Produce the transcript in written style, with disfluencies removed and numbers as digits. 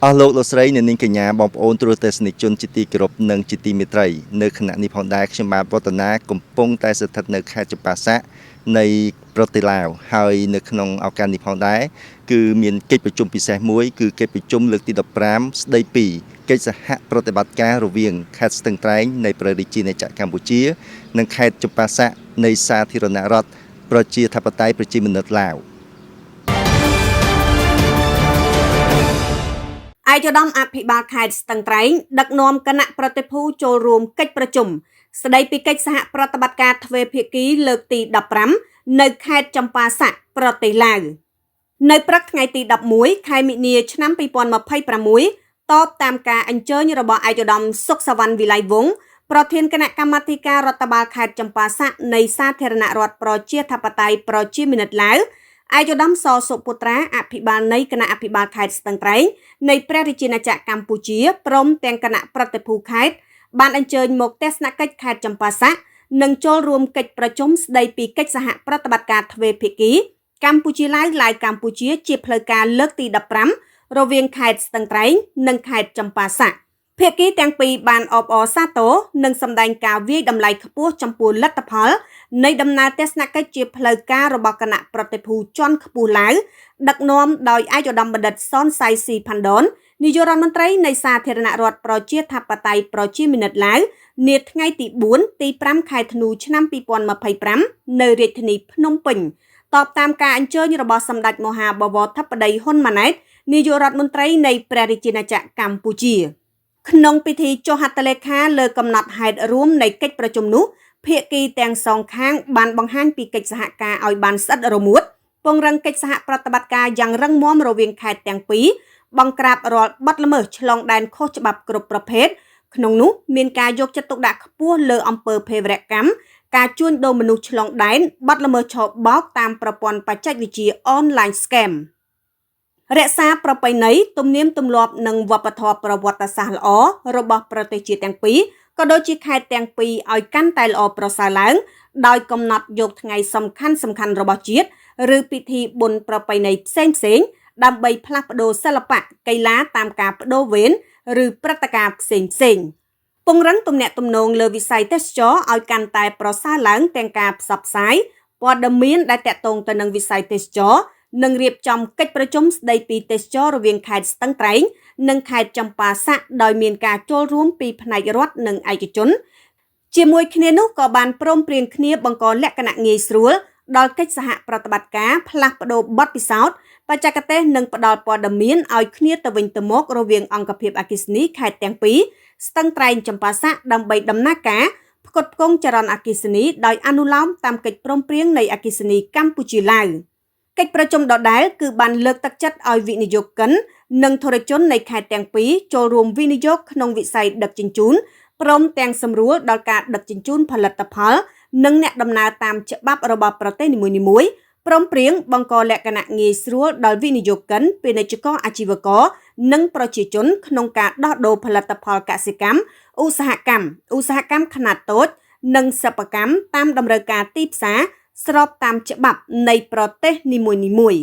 អស់លោកលោកស្រីអ្នកនាងកញ្ញាបងប្អូនទូរទស្សនិកជនជាទីគោរពនិងជាទីមេត្រីនៅខណៈនេះផងដែរខ្ញុំបាទវឌ្ឍនាកំពុងតែស្ថិតនៅខេត្តចម្ប៉ាសាក់នៃប្រទេសឡាវហើយនៅក្នុងឱកាសនេះផងដែរគឺមានកិច្ចប្រជុំពិសេសមួយគឺកិច្ចប្រជុំលើកទី15ស្ដីពីកិច្ចសហប្រតិបត្តិការរវាងខេត្តស្ទឹងត្រែងនៃព្រះរាជាណាចក្រកម្ពុជានិងខេត្តចម្ប៉ាសាក់នៃសាធារណរដ្ឋប្រជាធិបតេយ្យប្រជាមានិតឡាវឯកឧត្តមអភិបាលខេត្តស្ទឹងត្រែងដឹកនាំគណៈប្រតិភូចូលរួមកិច្ចប្រជុំស្ដីពីកិច្ចសហប្រតិបត្តិការទ្វេភាគីលើកទី15នៅខេត្តចម្ប៉ាសាក់ប្រទេសឡាវនៅព្រឹកថ្ងៃទី11ខែមិនិនាឆ្នាំ2026តបតាមការអញ្ជើញរបស់ឯកឧត្តមសុកសវណ្ណវិល័យវង្សប្រធានគណៈកម្មាធិការរដ្ឋបាលខេត្តចម្ប៉ាសាក់នៃសាធារណរដ្ឋប្រជាធិបតេយ្យប្រជាមានិតឡាវឯកឧត្តមសសុពុត្រាអភិបាលនៃគណៈអភិបាលខេត្តស្ទឹងត្រែងនៃព្រះរាជាណាចក្រកម្ពុជាព្រមទាំងគណៈប្រតិភូខេត្តបានអញ្ជើញមកទស្សនកិច្ចខេត្តចម្ប៉ាសាក់និងចូលរួមកិច្ចប្រជុំស្ដីពីកិច្ចសហប្រតិបត្តិការទ្វេភាគីកម្ពុជាឡាវឡាយកម្ពុជាជាផ្លូវការលើកទី15រវាងខេត្តស្ទឹងត្រែងនិងខេត្តចម្ប៉ាសាក់ភាគីទាំងពីរបានអបអរសាទរនិងសម្ដែងការវាយតម្លៃខ្ពស់ចំពោះលទ្ធផលនៃដំណើរទស្សនកិច្ចជាផ្លូវការរបស់គណៈប្រតិភូជាន់ខ្ពស់ឡាវដឹកនាំដោយឯកឧត្តមបណ្ឌិតសនសៃស៊ីផាន់ដននាយករដ្ឋមន្ត្រីនៃសាធារណរដ្ឋប្រជាធិបតេយ្យប្រជាមានិតឡាវនាថ្ងៃទី4ទី5ខែធ្នូឆ្នាំ2025នៅរាជធានីភ្នំពេញតបតាមការអញ្ជើញរបស់សម្ដេចមហាបវរធិបតីហ៊ុនម៉ាណែតនាយករដ្ឋមន្ត្រីនៃព្រះរាជាណាចក្រកម្ពុជាក្នុងពិធីចុះហត្ថលេខាលើកំណត់ហេតុរួមនៃកិច្ចប្រជុំនោះភាគីទាំងសងខាងបានបង្ហាញពីកិច្ចសហការឲ្យបានស្អិតរមួតពង្រឹងកិច្ចសហប្រតិបត្តិការយ៉ាងរឹងមាំរវាងខេត្តទាំងពីរបង្ក្រាបរាល់បទល្មើសឆ្លងដែនខុសច្បាប់គ្រប់ប្រភេទក្នុងនោះមានការយកចិត្តទុកដាក់ខ្ពស់លើអំពើភេរវកម្មការជួញដូរមនុស្សឆ្លងដែនបទល្មើសឆបោកតាមប្រព័ន្ធបច្ចេកវិទ្យា Online Scam រក្សាប្រពៃណីទំនៀមទម្លាប់និងវប្បធម៌ប្រវត្តិសាស្ត្រល្អរបស់ប្រទេសជាតិទាំងពីរក៏ដូចជាខេត្តទាំងពីរឲ្យកាន់តែល្អប្រសើរឡើងដោយកំណត់យកថ្ងៃសំខាន់របស់ជាតិឬពិធីបុណ្យប្រពៃណីផ្សេងដើម្បីផ្លាស់ប្ដូរសិល្បៈកីឡាតាមការបដូរវេនឬព្រឹត្តិការណ៍ផ្សេងពង្រឹងទំនាក់ទំនងលើវិស័យទេសចរឲ្យកាន់តែប្រសើរឡើងទាំងការផ្សព្វផ្សាយព័ត៌មានដែលទាក់ទងទៅនឹងវិស័យទេសចរនិងរៀបចំកិច្ចប្រជុំស្ដីពីទេសចររវាងខេត្តស្ទឹងត្រែងនិងខេត្តចម្ប៉ាសាក់ដោយមានការចូលរួមពីផ្នែករដ្ឋនិងឯកជនជាមួយគ្នានោះក៏បានព្រមព្រៀងគ្នាបង្កលក្ខណៈងាយស្រួលដល់កិច្ចសហប្រតិបត្តិការផ្លាស់ប្ដូរបទពិសោធន៍បច្ចេកទេសនិងផ្ដល់ព័ត៌មានឲ្យគ្នាទៅវិញទៅមករវាងអង្គភាពអគ្គិសនីខេត្តទាំងពីរស្ទឹងត្រែងចម្ប៉ាសាក់ដើម្បីដំណើរការផ្គត់ផ្គង់ចរន្តអគ្គិសនីដោយអនុលោមតាមកិច្ចព្រមព្រៀងនៃអគ្គិសនីកម្ពុជាឡាវកិច្ចប្រជុំដដែលគឺបានលើកទឹកចិត្តឲ្យវិនិយោគិននិងធុរជននៃខេត្តទាំងពីរចូលរួមវិនិយោគក្នុងវិស័យដឹកជញ្ជូនព្រមទាំងសម្រួលដល់ការដឹកជញ្ជូនផលិតផលនិងអ្នកដំណើរតាមច្បាប់របស់ប្រទេសនីមួយៗព្រមព្រៀងបង្កលក្ខណៈងាយស្រួលដល់វិនិយោគិនពាណិជ្ជករអាជីវករនិងប្រជាជនក្នុងការដោះដូរផលិតផលកសិកម្មឧស្សាហកម្មខ្នាតតូចនិងសិប្បកម្មតាមតម្រូវការទីផ្សារស្របតាមច្បាប់នៃប្រទេសនីមួយៗ